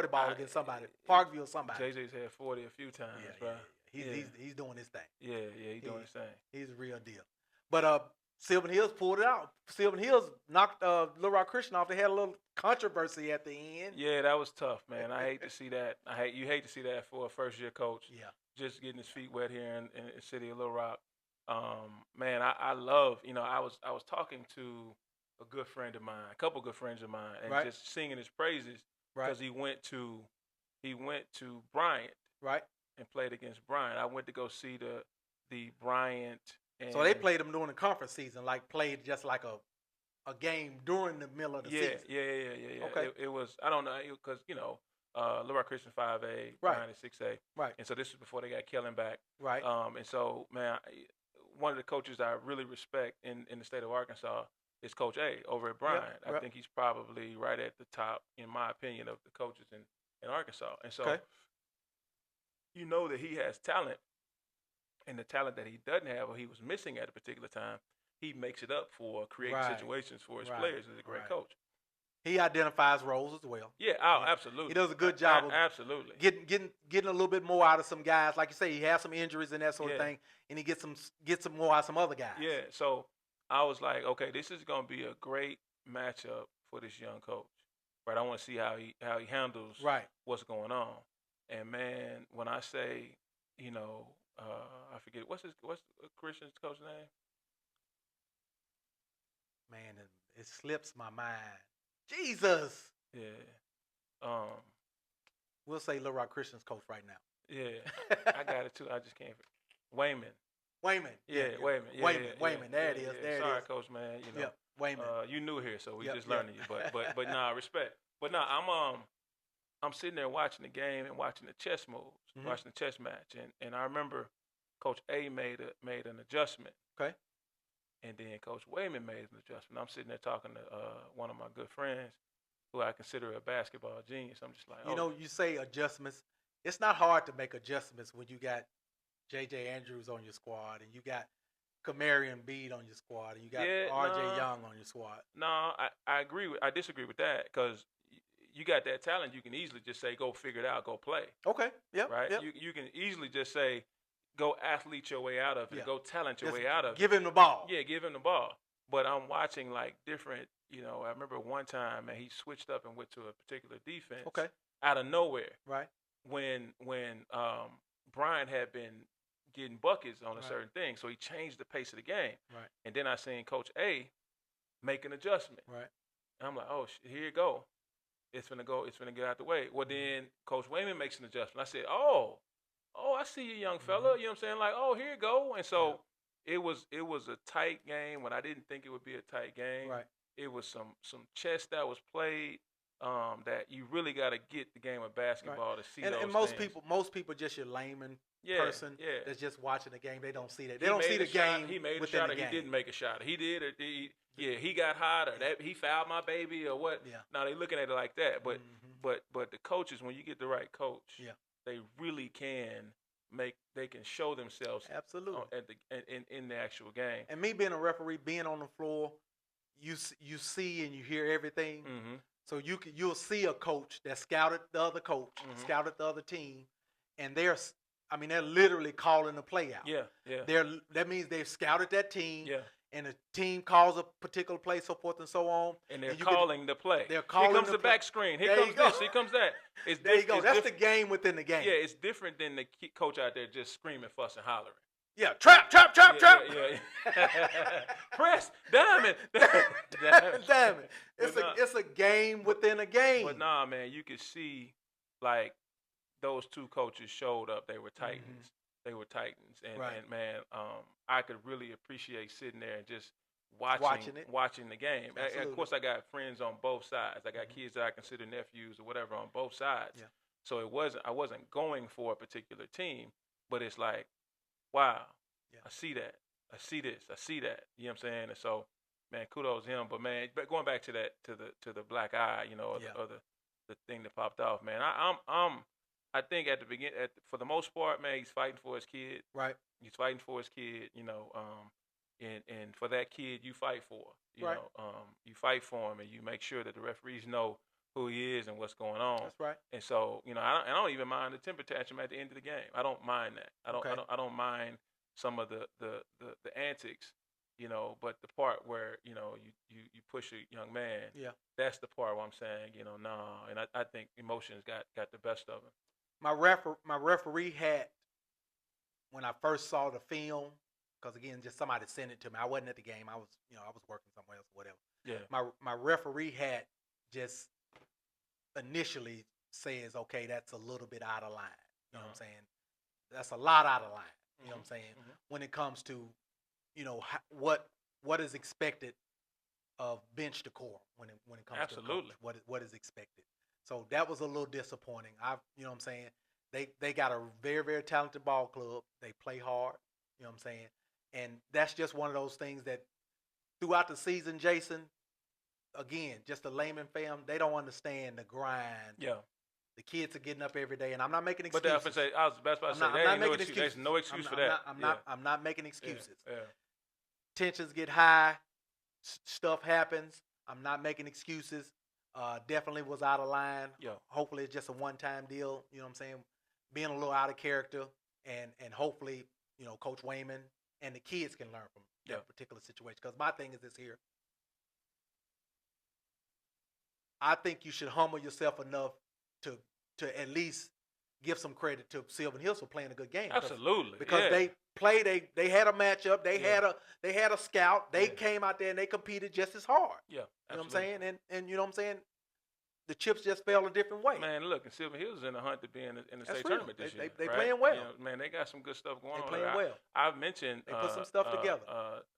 ball against somebody. Parkview or somebody. JJ's had 40 a few times, bro. He's doing his thing. Yeah, he's doing his thing. He's a real deal. But Sylvan Hills pulled it out. Sylvan Hills knocked Little Rock Christian off. They had a little controversy at the end. Yeah, that was tough, man. I hate to see that. You hate to see that for a first year coach. Yeah. Just getting his feet wet here in the city of Little Rock. Man, I love, I was talking to a good friend of mine, a couple good friends of mine, and just singing his praises because he went to Bryant, and played against Bryant. I went to go see the Bryant. And so they played them during the conference season, like played just like a game during the middle of the season. Yeah. Okay. It was, I don't know, because Little Rock Christian 5A, Bryant is 6A, and so this was before they got Kellen back, and so man, one of the coaches I really respect in the state of Arkansas is Coach A over at Bryant. I think he's probably right at the top, in my opinion, of the coaches in Arkansas. And so, you know that he has talent, and the talent that he doesn't have or he was missing at a particular time, he makes it up for creating situations for his players. He's a great coach. He identifies roles as well. Yeah, absolutely. He does a good job of absolutely getting a little bit more out of some guys. Like you say, he has some injuries and that sort of thing, and he gets some more out of some other guys. Yeah, so I was like, okay, this is going to be a great matchup for this young coach. Right, I want to see how he handles what's going on. And man, when I say, I forget what's Christian's coach's name? Man, it slips my mind. Jesus. Yeah. We'll say Little Rock Christian's coach right now. Yeah, I got it too. I just can't. Wayman. Yeah, Wayman. There it is. Sorry, Coach, man. Wayman. You new here, so we just learning you. But nah, respect. But nah, I'm sitting there watching the game and watching the chess moves, watching the chess match, and I remember Coach A made an adjustment. Okay. And then Coach Wayman made an adjustment. I'm sitting there talking to one of my good friends who I consider a basketball genius. I'm just like, you say adjustments. It's not hard to make adjustments when you got J.J. Andrews on your squad and you got Kamari and Embiid on your squad, and you got RJ Young on your squad. No, I agree. I disagree with that because you got that talent. You can easily just say, go figure it out, go play. Okay. Yep. Right. Yep. You can easily just say, go athlete your way out of it. Go talent your way out of it. Give him the ball. Yeah, give him the ball. But I'm watching like different. I remember one time, man, he switched up and went to a particular defense. Okay. Out of nowhere. Right. When Bryant had been getting buckets on a certain thing, so he changed the pace of the game. Right. And then I seen Coach A make an adjustment. Right. And I'm like, oh, here you go. It's gonna get out the way. Well, then Coach Wayman makes an adjustment. I said, oh, I see you, young fella. You know what I'm saying? Like, oh, here you go. And so it was a tight game when I didn't think it would be a tight game. Right. It was some chess that was played. That you really got to get the game of basketball to see those and most people just your layman person that's just watching the game. They don't see that. They don't see the game. He made a shot, or he didn't make a shot. He did, or he got hot, or that he fouled my baby, or what. Yeah. Now they looking at it like that, but the coaches, when you get the right coach, they really can they can show themselves absolutely in the actual game. And me being a referee, being on the floor, you see and you hear everything. Mm-hmm. So you'll see a coach that scouted the other coach, scouted the other team, and they're literally calling the play out. Yeah. That means they've scouted that team. Yeah. And the team calls a particular play, so forth and so on. And they're calling the play. They're calling Here comes the back screen. Here comes this. Here comes that. There you go. That's the game within the game. Yeah, it's different than the coach out there just screaming, fussing, hollering. Yeah, trap. Yeah. Press, diamond. It's a game within a game. But nah, man, you could see like those two coaches showed up. They were titans. Mm-hmm. They were titans, and man, I could really appreciate sitting there and just watching the game. And of course, I got friends on both sides. I got kids that I consider nephews or whatever on both sides. Yeah. So I wasn't going for a particular team, but it's like, wow, I see that. I see this. I see that. You know what I'm saying? And so, man, kudos to him. But man, going back to that, to the black eye, or the thing that popped off, man. I think at the beginning, for the most part, man, he's fighting for his kid. Right. He's fighting for his kid, and for that kid, you fight for. You fight for him, and you make sure that the referees know who he is and what's going on. That's right. And so, I don't even mind the temper tantrum at the end of the game. I don't mind that. I don't mind some of the antics, but the part where you push a young man. Yeah. That's the part where I'm saying, nah. And I think emotions got the best of him. My referee hat, when I first saw the film, because again, just somebody sent it to me. I wasn't at the game. I was working somewhere else or whatever. Yeah. My referee hat just initially says, okay, that's a little bit out of line. You know what I'm saying? That's a lot out of line. You know what I'm saying? When it comes to, what is expected of bench decorum when it comes to coach, what is expected. So that was a little disappointing. You know what I'm saying? They got a very, very talented ball club. They play hard. You know what I'm saying? And that's just one of those things that throughout the season, Jason, again, just a layman fam, they don't understand the grind. Yeah. The kids are getting up every day, and I'm not making excuses. But I was about to say, there's no excuse for that. I'm not making excuses. Yeah. Tensions get high. Stuff happens. I'm not making excuses. Definitely was out of line. Yeah. Hopefully it's just a one-time deal. You know what I'm saying? Being a little out of character, and hopefully, Coach Wayman and the kids can learn from that particular situation. Because my thing is this here. I think you should humble yourself enough to at least give some credit to Sylvan Hills for playing a good game. Absolutely. Because they played, they had a matchup, they had a scout, they came out there and they competed just as hard. Yeah. You know what I'm saying? And you know what I'm saying? The chips just fell a different way. Man, look, and Sylvan Hills is in the hunt to be in the state tournament this year. They right? playing well. Man, they got some good stuff going on. They playing well. I've mentioned they put some stuff together.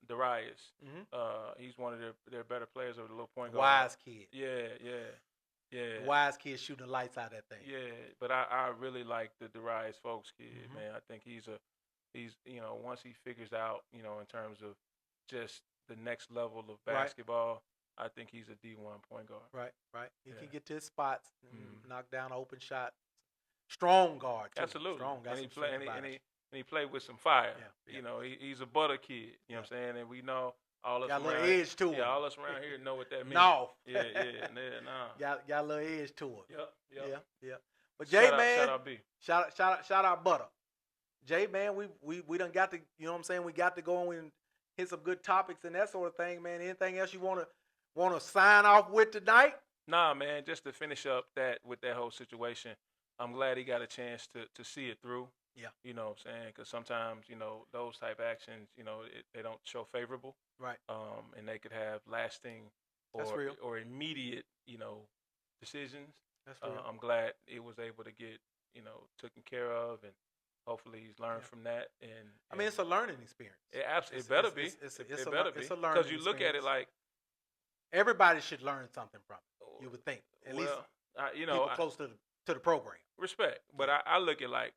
Darius. He's one of their better players over the little point guard. Wise kid. Yeah. Wise kid shooting the lights out of that thing. Yeah, but I really like the Darius Folks kid, man. I think he's once he figures out, in terms of just the next level of basketball, I think he's a D1 point guard. Right. He can get to his spots, knock down an open shot. Strong guard, too. Absolutely. Strong. and he played with some fire. Yeah. You know, he's a butter kid. You know what I'm saying? And we know all us got a around little edge to him. Yeah, all us around here know what that means. No. Yeah, nah. Got a little edge to him. Yep. Yeah. But Jay, shout man, out B. Shout out Butter. Jay, man, we done got to, you know what I'm saying? We got to go and hit some good topics and that sort of thing, man. Anything else you wanna sign off with tonight? Nah, man, just to finish up with that whole situation, I'm glad he got a chance to see it through. Yeah. You know what I'm saying? Because sometimes, you know, those type actions, you know, they don't show favorable. Right. And they could have lasting or immediate, you know, decisions. That's real. I'm glad it was able to get, you know, taken care of, and hopefully he's learned from that. And I mean, it's a learning experience. It absolutely better be. It better be. It's a learning because you look at it like everybody should learn something from it. You would think, at least you know, people close to the program. Respect, but I look at like,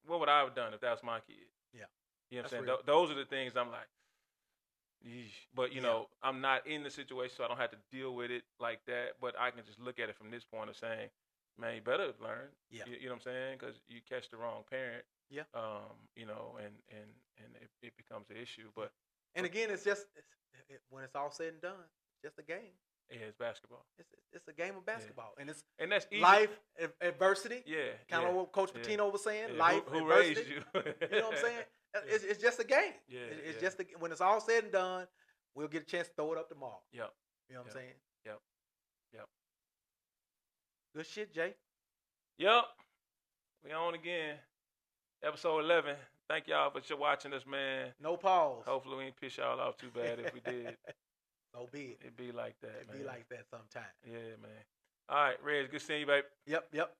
what would I have done if that was my kid? Yeah, you know what I'm saying. Those are the things I'm like. Yeesh. But you know, I'm not in the situation, so I don't have to deal with it like that. But I can just look at it from this point of saying, man, you better learn. Yeah. You know what I'm saying? Because you catch the wrong parent. Yeah. You know, and it becomes an issue. But again, it's just when it's all said and done, it's just a game. Yeah, it's basketball. It's a game of basketball, and that's easy. Life adversity. Yeah. Kind of what Coach Patino was saying. Yeah. Life who adversity. raised you? You know what I'm saying? It's just a game. Yeah. It's just when it's all said and done, we'll get a chance to throw it up tomorrow. Yep. You know what I'm saying? Yep. Good shit, Jay. Yep. We on again. Episode 11. Thank y'all for watching us, man. No pause. Hopefully we ain't piss y'all off too bad if we did. So be it. It be like that, It man. be like that sometime. Yeah, man. All right, Reg, good seeing you, babe. Yep.